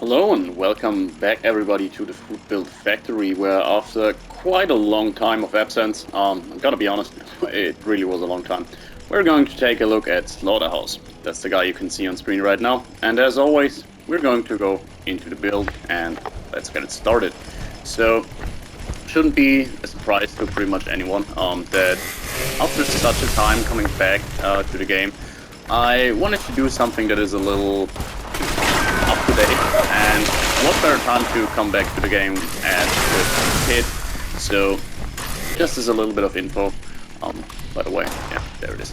Hello and welcome back everybody to the Foodbuild factory, where after quite a long time of absence, I'm gonna be honest, it really was a long time, we're going to take a look at Slaughterhouse. That's the guy you can see on screen right now, and as always, we're going to go into the build and let's get it started. So, shouldn't be a surprise to pretty much anyone that after such a time coming back to the game, I wanted to do something that is a little up to date, and what better time to come back to the game as with Kid. So, just as a little bit of info, by the way, yeah, there it is.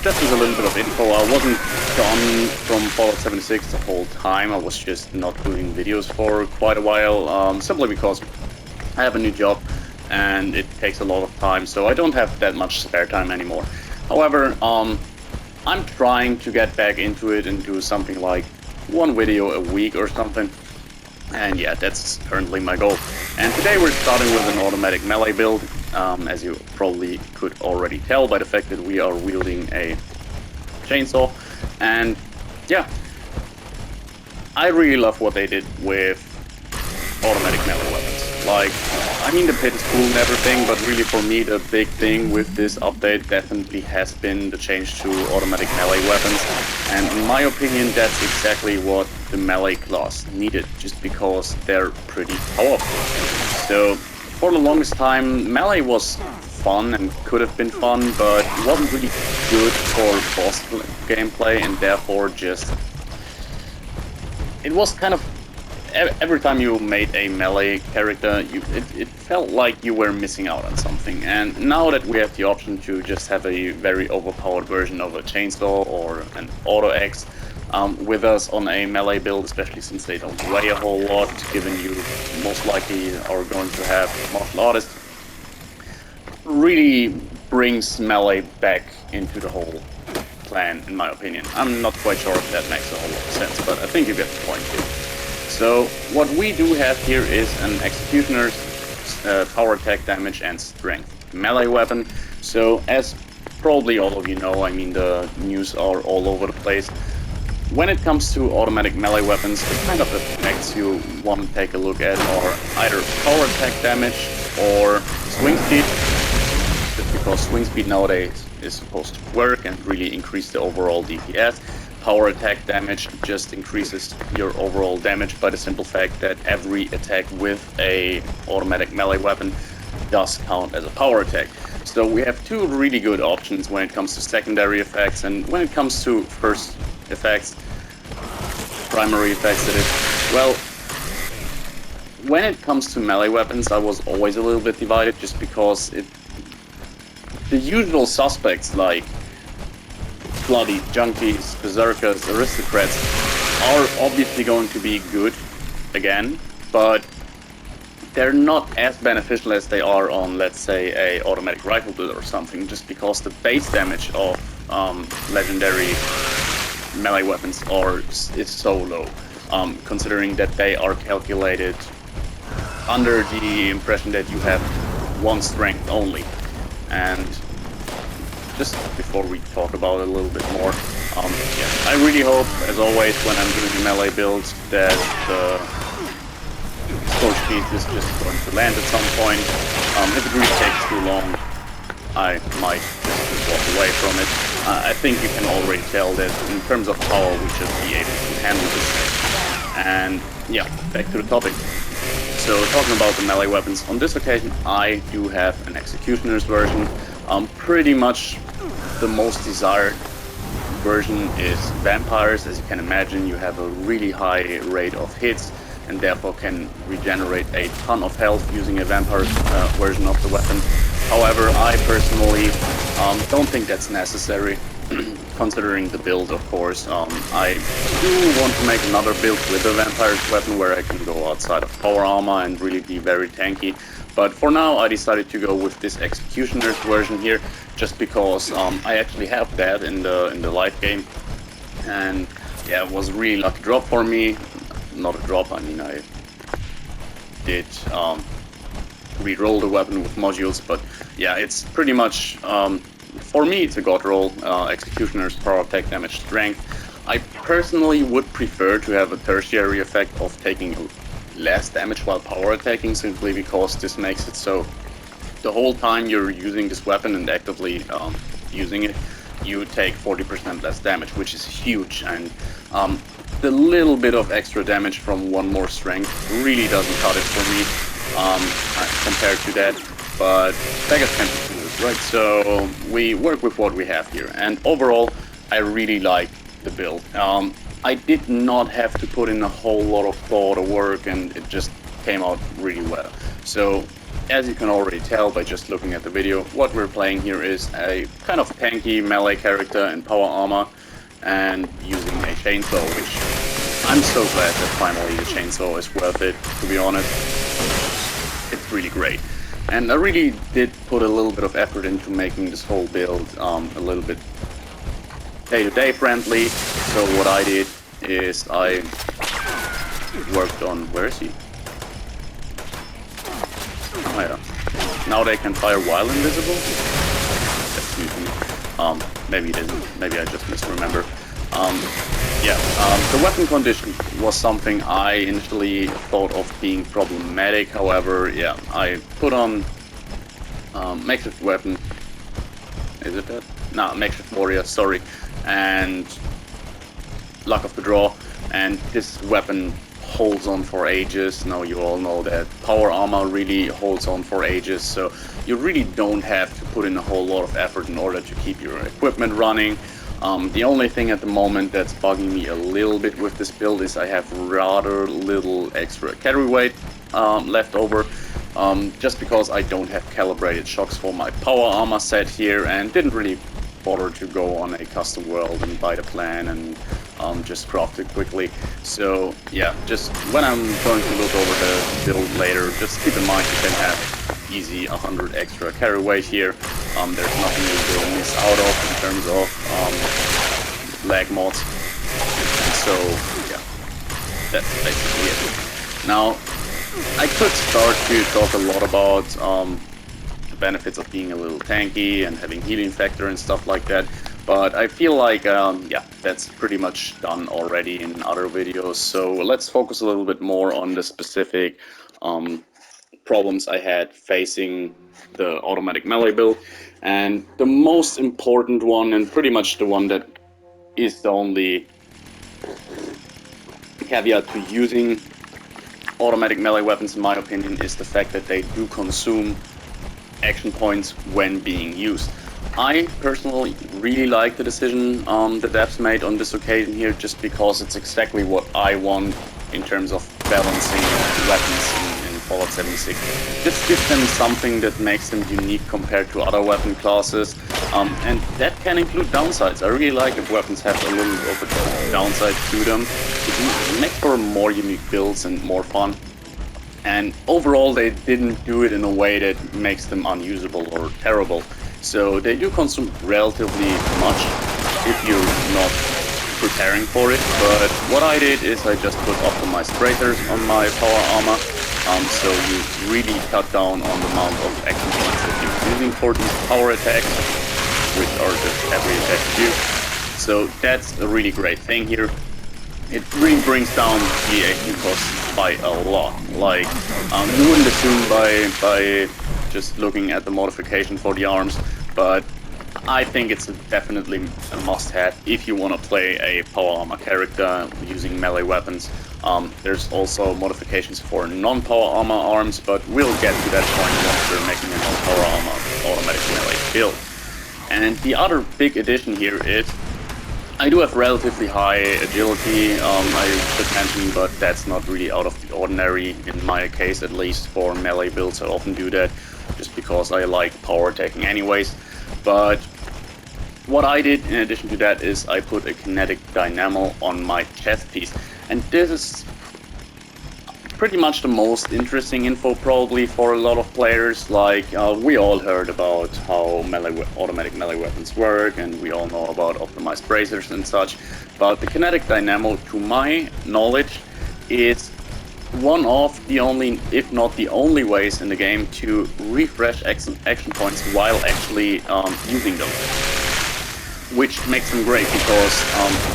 Just as a little bit of info, I wasn't gone from Fallout 76 the whole time. I was just not doing videos for quite a while, simply because I have a new job and it takes a lot of time, so I don't have that much spare time anymore. However, I'm trying to get back into it and do something like one video a week or something, and yeah, that's currently my goal. And today we're starting with an automatic melee build, as you probably could already tell by the fact that we are wielding a chainsaw. And yeah, I really love what they did with automatic melee weapons. Like, I mean, the pit is cool and everything, but really for me the big thing with this update definitely has been the change to automatic melee weapons. And in my opinion, that's exactly what the melee class needed, just because they're pretty powerful. So, for the longest time, melee was fun and could have been fun, but wasn't really good for boss gameplay, and therefore just... it was kind of... every time you made a melee character, it felt like you were missing out on something. And now that we have the option to just have a very overpowered version of a chainsaw or an auto axe with us on a melee build, especially since they don't weigh a whole lot, given you most likely are going to have martial artists, really brings melee back into the whole plan, in my opinion. I'm not quite sure if that makes a whole lot of sense, but I think you get the point here. So, what we do have here is an Executioner's power attack damage and strength melee weapon. So, as probably all of you know, I mean, the news are all over the place. When it comes to automatic melee weapons, the kind of effects you want to take a look at are either power attack damage or swing speed, just because swing speed nowadays is supposed to work and really increase the overall DPS. Power attack damage just increases your overall damage by the simple fact that every attack with a automatic melee weapon does count as a power attack. So we have two really good options when it comes to secondary effects, and when it comes to first effects, primary effects that is, well, when it comes to melee weapons I was always a little bit divided, just because the usual suspects like bloody junkies, berserkers, aristocrats are obviously going to be good again, but they're not as beneficial as they are on, let's say, a automatic rifle build or something, just because the base damage of legendary melee weapons is so low, considering that they are calculated under the impression that you have one strength only. And just before we talk about it a little bit more, yeah, I really hope, as always, when I'm doing the melee builds, that the scope speed is just going to land at some point. If it really takes too long, I might just walk away from it. I think you can already tell that in terms of power we should be able to handle this. And yeah, back to the topic. So, talking about the melee weapons, on this occasion I do have an Executioner's version. Pretty much the most desired version is vampires. As you can imagine, you have a really high rate of hits and therefore can regenerate a ton of health using a vampire version of the weapon. However, I personally don't think that's necessary, considering the build, of course. I do want to make another build with a vampire's weapon where I can go outside of power armor and really be very tanky. But for now, I decided to go with this Executioner's version here, just because I actually have that in the live game, and yeah, it was a really lucky drop for me. Not a drop, I mean, I did re-roll the weapon with modules, but yeah, it's pretty much for me it's a god roll. Executioner's power attack damage strength. I personally would prefer to have a tertiary effect of taking less damage while power attacking, simply because this makes it so the whole time you're using this weapon and actively using it, you take 40% less damage, which is huge. And the little bit of extra damage from one more strength really doesn't cut it for me compared to that. But beggars can't be choosers, right? So we work with what we have here, and overall I really like the build. I did not have to put in a whole lot of thought or work, and it just came out really well. So as you can already tell by just looking at the video, what we're playing here is a kind of tanky melee character in power armor and using a chainsaw, which I'm so glad that finally the chainsaw is worth it, to be honest. It's really great. And I really did put a little bit of effort into making this whole build a little bit day-to-day friendly. So what I did is I worked on... Where is he? Oh yeah. Now they can fire while invisible? That's new to me. Maybe it isn't. Maybe I just misremember. The weapon condition was something I initially thought of being problematic. However, yeah, I put on makeshift weapon. Is it that? No, makeshift warrior, sorry. And luck of the draw. And this weapon holds on for ages. Now you all know that power armor really holds on for ages, so you really don't have to put in a whole lot of effort in order to keep your equipment running. The only thing at the moment that's bugging me a little bit with this build is I have rather little extra carry weight left over, just because I don't have calibrated shocks for my power armor set here, and didn't really bother to go on a custom world and buy the plan and just craft it quickly. So yeah, just when I'm going to look over the build later, just keep in mind you can have easy 100 extra carry weight here. There's nothing you will miss out of in terms of lag mods. So yeah, that's basically it. Now I could start to talk a lot about the benefits of being a little tanky and having healing factor and stuff like that, but I feel like yeah, that's pretty much done already in other videos. So let's focus a little bit more on the specific problems I had facing the automatic melee build. And the most important one, and pretty much the one that is the only caveat to using automatic melee weapons in my opinion, is the fact that they do consume action points when being used. I personally really like the decision the devs made on this occasion here, just because it's exactly what I want in terms of balancing weapons in Fallout 76. Just give them something that makes them unique compared to other weapon classes, and that can include downsides. I really like if weapons have a little bit of a downside to them. It makes for more unique builds and more fun. And overall they didn't do it in a way that makes them unusable or terrible. So they do consume relatively much if you're not preparing for it, but what I did is I just put optimized bracers on my power armor, so you really cut down on the amount of action points that you're using for these power attacks, which are just every attack you do. So that's a really great thing here. It really brings down the HP cost by a lot. Like, you wouldn't assume by just looking at the modification for the arms, but I think it's definitely a must-have if you want to play a power armor character using melee weapons. There's also modifications for non-power armor arms, but we'll get to that point once we're making a non-power armor automatic melee build. And the other big addition here is I do have relatively high agility, I should mention, but that's not really out of the ordinary in my case, at least for melee builds. I often do that just because I like power attacking anyways. But what I did in addition to that is I put a kinetic dynamo on my chest piece, and this is pretty much the most interesting info probably for a lot of players. Like, we all heard about how automatic melee weapons work, and we all know about optimized bracers and such, but the kinetic dynamo, to my knowledge, is one of the only, if not the only ways in the game to refresh action points while actually using them. which makes them great because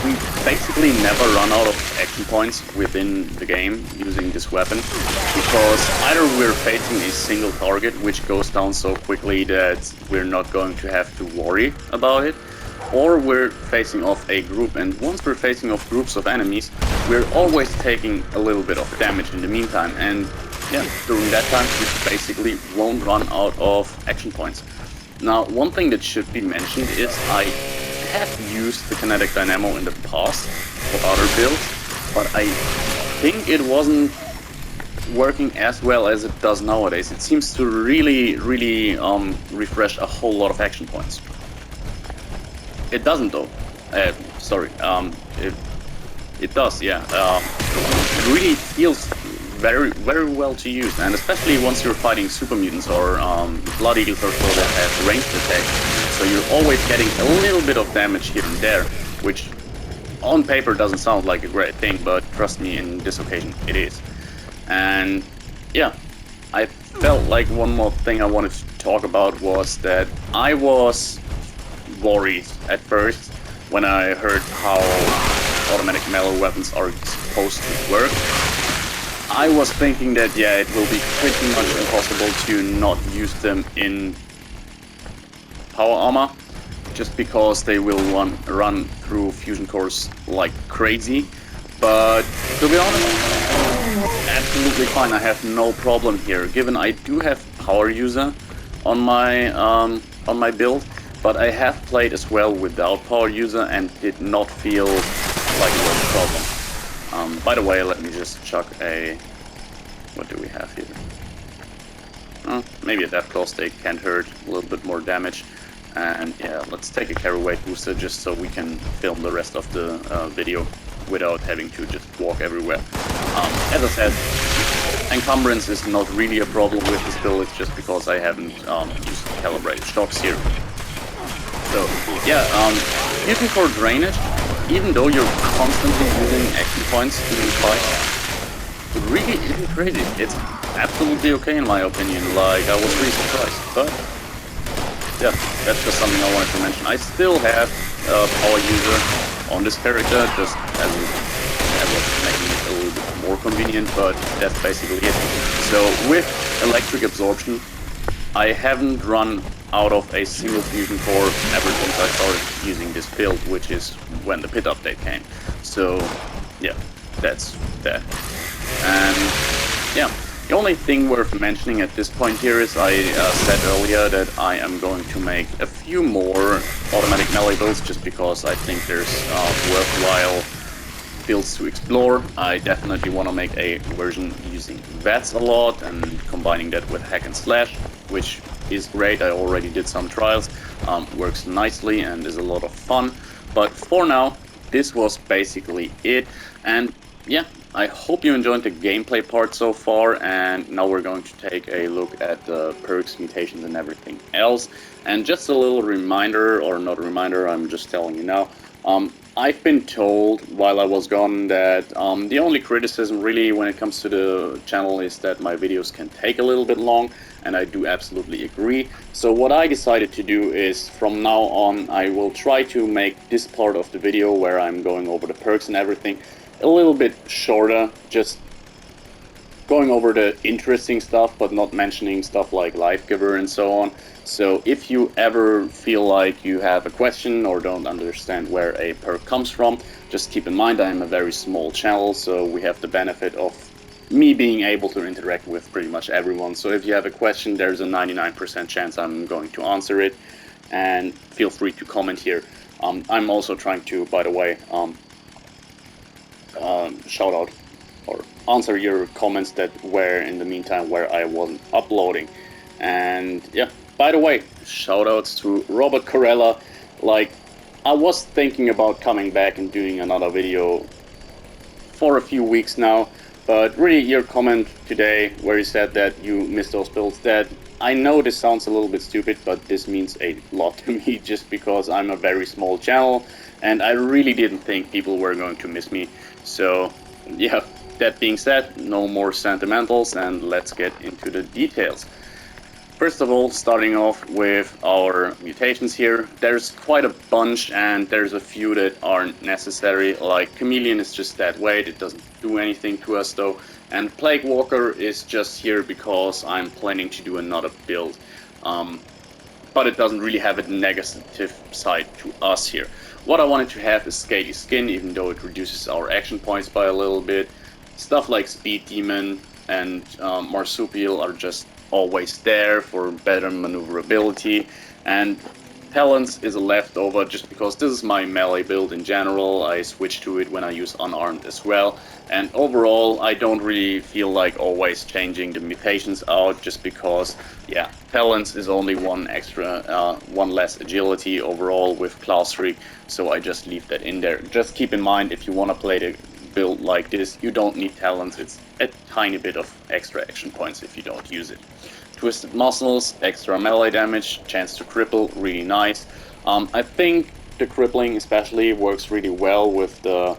we basically never run out of action points within the game using this weapon, because either we're facing a single target which goes down so quickly that we're not going to have to worry about it, or we're facing off a group, and once we're facing off groups of enemies, we're always taking a little bit of damage in the meantime, and yeah, during that time we basically won't run out of action points. Now, one thing that should be mentioned is I have used the kinetic dynamo in the past for other builds, but I think it wasn't working as well as it does nowadays. It seems to really refresh a whole lot of action points. It doesn't though. Sorry. It does. Yeah. It really feels very well to use, and especially once you're fighting super mutants or blood eagles or so that have ranged attack. So you're always getting a little bit of damage here and there, which on paper doesn't sound like a great thing, but trust me, in this occasion it is. And yeah, I felt like one more thing I wanted to talk about was that I was worried at first when I heard how automatic melee weapons are supposed to work. I was thinking that yeah, it will be pretty much impossible to not use them in power armor, just because they will run through fusion cores like crazy. But to be honest, absolutely fine. I have no problem here, given I do have power user on my build, but I have played as well without power user and did not feel like it was a problem. By the way, let me just chuck a... what do we have here? Maybe at that cost they can't hurt, a little bit more damage. And yeah, let's take a carry weight booster just so we can film the rest of the video without having to just walk everywhere. As I said, encumbrance is not really a problem with this build, it's just because I haven't used calibrated shocks here. So yeah, using for drainage, even though you're constantly using action points to fight, it really isn't crazy. It's absolutely okay in my opinion. Like, I was really surprised, but yeah, that's just something I wanted to mention. I still have power user on this character, just as making it a little bit more convenient, but that's basically it. So with electric absorption, I haven't run out of a single fusion core ever since I started using this build, which is when the pit update came. So yeah, that's that. And yeah, the only thing worth mentioning at this point here is I said earlier that I am going to make a few more automatic melee builds just because I think there's worthwhile builds to explore. I definitely want to make a version using VATS a lot and combining that with hack and slash, which is great. I already did some trials, works nicely and is a lot of fun. But for now, this was basically it. And yeah, I hope you enjoyed the gameplay part so far, and now we're going to take a look at the perks, mutations and everything else. And just a little reminder, or not a reminder, I'm just telling you now, I've been told while I was gone that the only criticism really when it comes to the channel is that my videos can take a little bit long, and I do absolutely agree. So what I decided to do is from now on I will try to make this part of the video where I'm going over the perks and everything a little bit shorter, just going over the interesting stuff but not mentioning stuff like Life Giver and so on. So if you ever feel like you have a question or don't understand where a perk comes from, just keep in mind I am a very small channel, so we have the benefit of me being able to interact with pretty much everyone. So if you have a question, there's a 99% chance I'm going to answer it, and feel free to comment here. I'm also trying to, by the way, shout out or answer your comments that were in the meantime where I wasn't uploading. And yeah, by the way, shout outs to Robert Corella. Like, I was thinking about coming back and doing another video for a few weeks now, but really your comment today where you said that you missed those builds, that I know this sounds a little bit stupid, but this means a lot to me just because I'm a very small channel and I really didn't think people were going to miss me. So yeah, that being said, no more sentimentals and let's get into the details. First of all, starting off with our mutations here, there's quite a bunch and there's a few that aren't necessary, like Chameleon is just that way, it doesn't do anything to us though, and Plague Walker is just here because I'm planning to do another build, but it doesn't really have a negative side to us here. What I wanted to have is Scaly Skin, even though it reduces our action points by a little bit. Stuff like Speed Demon and Marsupial are just always there for better maneuverability, and Talons is a leftover just because this is my melee build in general. I switch to it when I use unarmed as well, and overall I don't really feel like always changing the mutations out just because, yeah, Talons is only one less agility overall with Claw Streak, so I just leave that in there. Just keep in mind, if you want to play the build like this, you don't need Talons. It's a tiny bit of extra action points if you don't use it. Twisted Muscles, extra melee damage, chance to cripple, really nice. I think the crippling especially works really well with the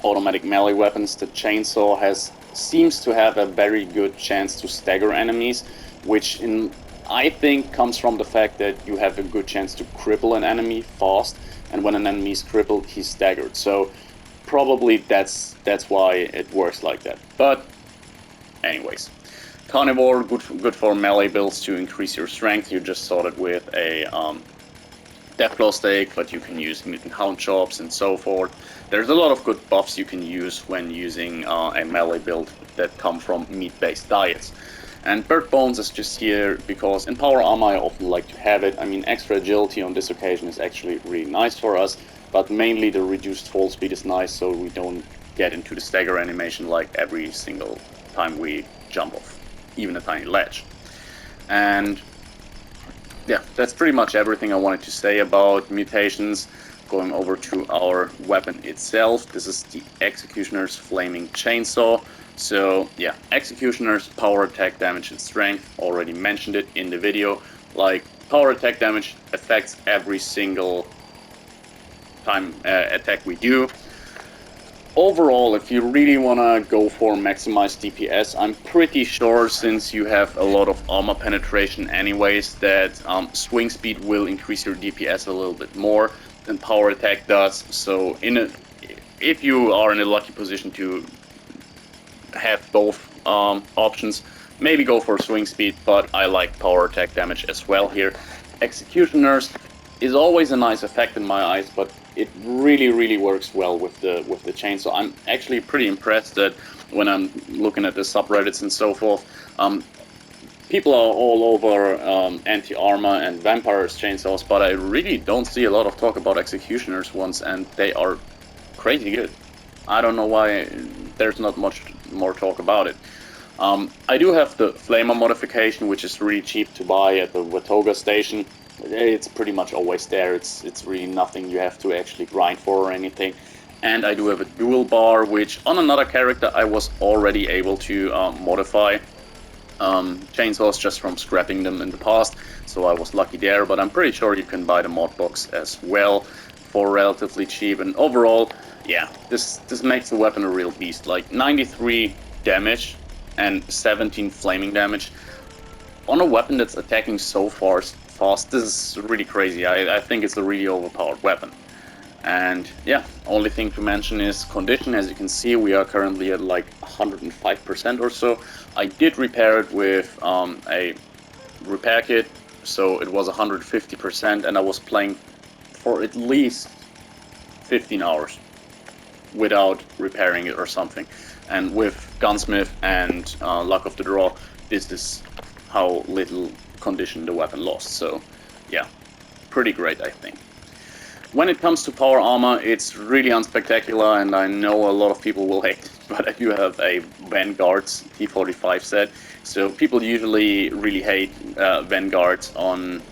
automatic melee weapons. The chainsaw seems to have a very good chance to stagger enemies, which I think comes from the fact that you have a good chance to cripple an enemy fast, and when an enemy is crippled, he's staggered. So probably that's why it works like that. But anyways, Carnivore, good for melee builds to increase your strength. You just saw it with a Deathclaw Stake, but you can use Mutant Hound Chops and so forth. There's a lot of good buffs you can use when using a melee build that come from meat-based diets. And Bird Bones is just here because in Power Armor I often like to have it. I mean, extra agility on this occasion is actually really nice for us, but mainly the reduced fall speed is nice so we don't get into the stagger animation like every single time we jump off even a tiny ledge. And yeah, that's pretty much everything I wanted to say about mutations. Going over to our weapon itself, this is the Executioner's Flaming Chainsaw. So yeah, Executioner's power attack, damage, and strength, already mentioned it in the video. Like, power attack damage affects every single time attack we do. Overall, if you really want to go for maximized DPS, I'm pretty sure, since you have a lot of armor penetration anyways, that swing speed will increase your DPS a little bit more than power attack does. So if you are in a lucky position to have both options, maybe go for swing speed, but I like power attack damage as well here. Executioners is always a nice effect in my eyes, but it really works well with the chainsaw. I'm actually pretty impressed that when I'm looking at the subreddits and so forth, people are all over anti-armor and vampires chainsaws, but I really don't see a lot of talk about executioners ones, and they are crazy good. I don't know why there's not much more talk about it. I do have the Flamer modification, which is really cheap to buy at the Watoga station. It's pretty much always there. It's really nothing you have to actually grind for or anything. And I do have a dual bar, which on another character I was already able to modify chainsaws just from scrapping them in the past, so I was lucky there. But I'm pretty sure you can buy the mod box as well for relatively cheap. And overall, yeah, this makes the weapon a real beast. Like 93 damage and 17 flaming damage on a weapon that's attacking so fast. This is really crazy. I think it's a really overpowered weapon. And yeah, only thing to mention is condition. As you can see, we are currently at like 105% or so. I did repair it with a repair kit, so it was 150%, and I was playing for at least 15 hours without repairing it or something. And with Gunsmith and Luck of the Draw, this is how little condition the weapon lost. So yeah, pretty great, I think. When it comes to power armor, it's really unspectacular, and I know a lot of people will hate, but I do have a Vanguard's T45 set, so people usually really hate Vanguards on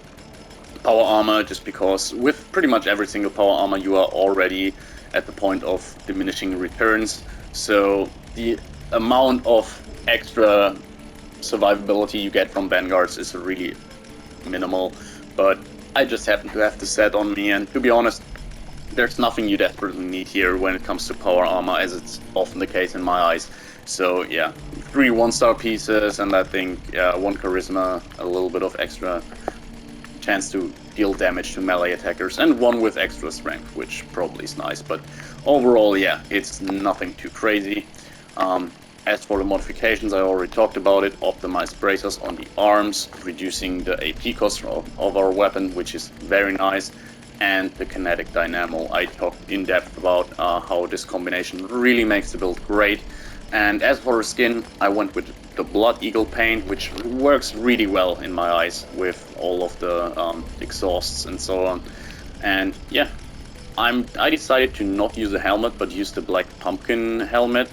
power armor just because with pretty much every single power armor you are already at the point of diminishing returns, so the amount of extra survivability you get from Vanguards is really minimal, but I just happen to have the set on me, and to be honest, there's nothing you desperately need here when it comes to power armor, as it's often the case in my eyes. So yeah, 3 1-star pieces, and I think 1 charisma, a little bit of extra chance to deal damage to melee attackers, and 1 with extra strength, which probably is nice. But overall, yeah, it's nothing too crazy. As for the modifications, I already talked about it. Optimized bracers on the arms, reducing the AP cost of our weapon, which is very nice. And the kinetic dynamo. I talked in depth about how this combination really makes the build great. And as for the skin, I went with the Blood Eagle paint, which works really well in my eyes with all of the exhausts and so on. And yeah, I decided to not use a helmet, but use the Black Pumpkin helmet,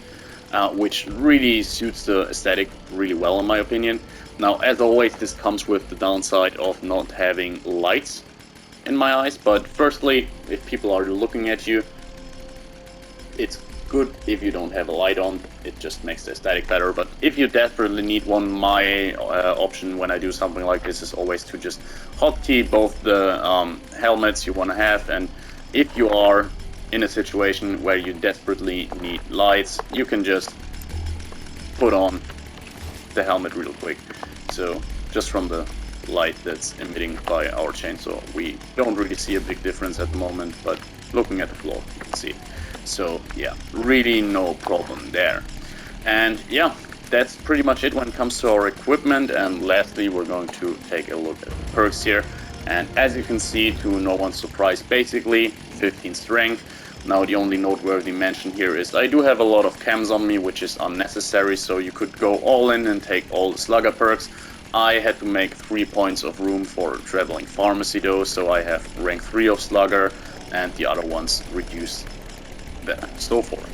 which really suits the aesthetic really well in my opinion. Now, as always, this comes with the downside of not having lights in my eyes, but firstly, if people are looking at you, it's good if you don't have a light on. It just makes the aesthetic better. But if you desperately need one, my option when I do something like this is always to just hotkey both the helmets you want to have, and if you are in a situation where you desperately need lights, you can just put on the helmet real quick. So just from the light that's emitting by our chainsaw, we don't really see a big difference at the moment, but looking at the floor you can see. So yeah, really no problem there. And yeah, that's pretty much it when it comes to our equipment. And lastly, we're going to take a look at the perks here. And as you can see, to no one's surprise, basically 15 strength. Now the only noteworthy mention here is I do have a lot of chems on me, which is unnecessary, so you could go all in and take all the slugger perks. I had to make 3 points of room for traveling pharmacy though, so I have rank 3 of slugger, and the other ones reduced so forth.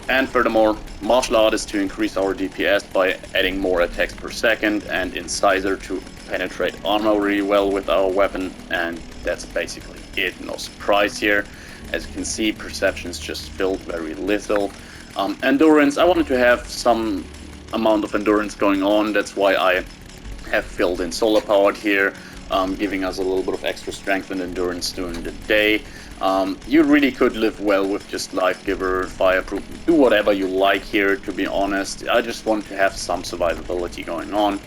And furthermore, martial art is to increase our DPS by adding more attacks per second, and incisor to penetrate armor really well with our weapon, and that's basically it. No surprise here. As you can see, perception is just filled very little. Endurance, I wanted to have some amount of endurance going on, that's why I have filled in solar powered here, giving us a little bit of extra strength and endurance during the day. You really could live well with just Life Giver, Fireproof, do whatever you like here, to be honest. I just want to have some survivability going on.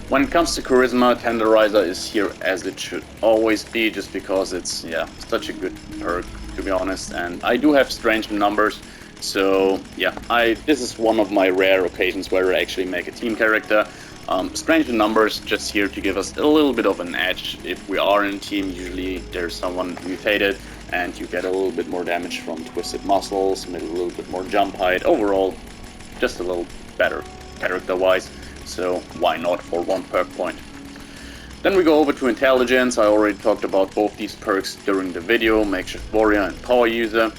When it comes to Charisma, Tenderizer is here as it should always be, just because it's, yeah, such a good perk, to be honest. And I do have Strange Numbers, so yeah, this is one of my rare occasions where I actually make a team character. Strange Numbers just here to give us a little bit of an edge. If we are in a team, usually there's someone mutated, and you get a little bit more damage from Twisted Muscles, maybe a little bit more jump height. Overall, just a little better character-wise. So why not for 1 perk point? Then we go over to Intelligence. I already talked about both these perks during the video, Makeshift Warrior and Power User.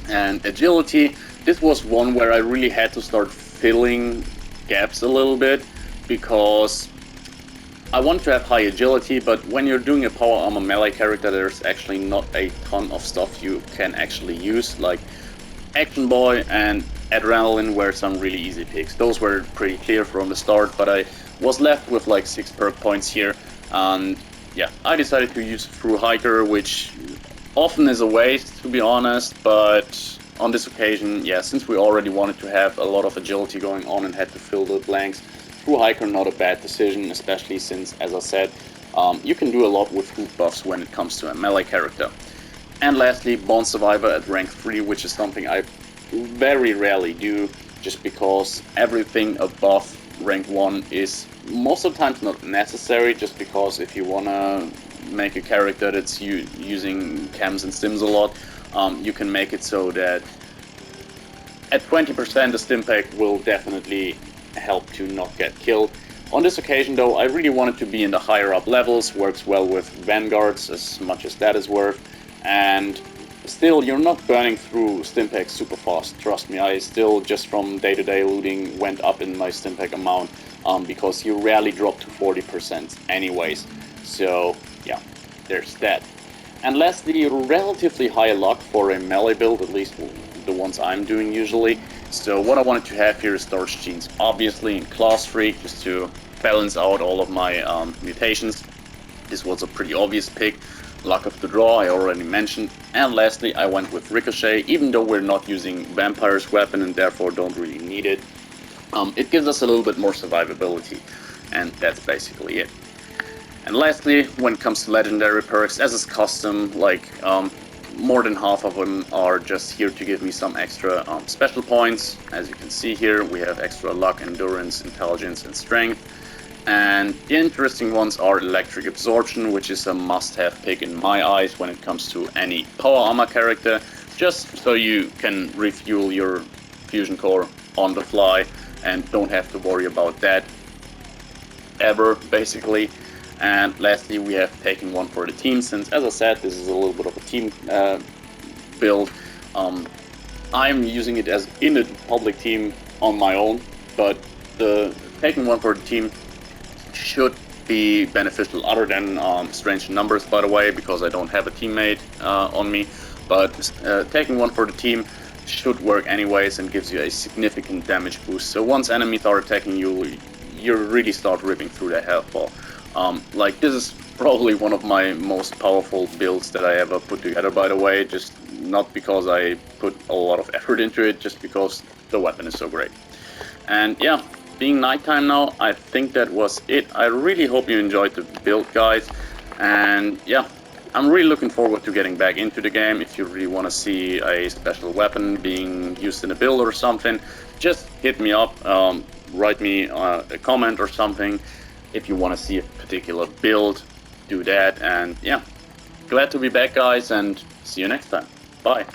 And Agility, this was one where I really had to start filling gaps a little bit, because I want to have high agility, but when you're doing a power armor melee character, there's actually not a ton of stuff you can actually use, like Action Boy and Adrenaline were some really easy picks. Those were pretty clear from the start, but I was left with like 6 perk points here, and yeah, I decided to use Through Hiker, which often is a waste, to be honest, but on this occasion, yeah, since we already wanted to have a lot of agility going on and had to fill the blanks, Through Hiker not a bad decision, especially since, as I said, you can do a lot with food buffs when it comes to a melee character. And lastly, Born Survivor at rank 3, which is something I very rarely do, just because everything above rank 1 is most of the times not necessary, just because if you wanna make a character that's using chems and stims a lot, you can make it so that at 20% the stim pack will definitely help to not get killed. On this occasion though, I really wanted to be in the higher up levels, works well with Vanguards as much as that is worth, and still you're not burning through stimpaks super fast, trust me. I still, just from day-to-day looting, went up in my stimpack amount, because you rarely drop to 40% anyways, so yeah, there's that. And lastly, relatively high luck for a melee build, at least the ones I'm doing usually. So what I wanted to have here is Storage Genes, obviously in Class Freak, just to balance out all of my mutations. This was a pretty obvious pick. luck of the draw, I already mentioned. And lastly, I went with Ricochet, even though we're not using Vampire's weapon and therefore don't really need it. It gives us a little bit more survivability, and that's basically it. And lastly, when it comes to legendary perks, as is custom, like more than half of them are just here to give me some extra special points. As you can see here, we have extra luck, endurance, intelligence, and strength. And the interesting ones are electric absorption, which is a must-have pick in my eyes when it comes to any power armor character, just so you can refuel your fusion core on the fly and don't have to worry about that ever, basically. And lastly, we have taken one for the team, since, as I said, this is a little bit of a team build. I'm using it as in a public team on my own, but the taking one for the team should be beneficial, other than strange numbers, by the way, because I don't have a teammate on me. But taking one for the team should work anyways and gives you a significant damage boost. So once enemies are attacking you, you really start ripping through their health bar. Like, this is probably one of my most powerful builds that I ever put together, by the way, just not because I put a lot of effort into it, just because the weapon is so great. And yeah, being nighttime now, I think that was it. I really hope you enjoyed the build, guys, and yeah, I'm really looking forward to getting back into the game. If you really want to see a special weapon being used in a build or something, just hit me up, write me a comment or something. If you want to see a particular build, do that. And yeah, glad to be back, guys, and see you next time. Bye.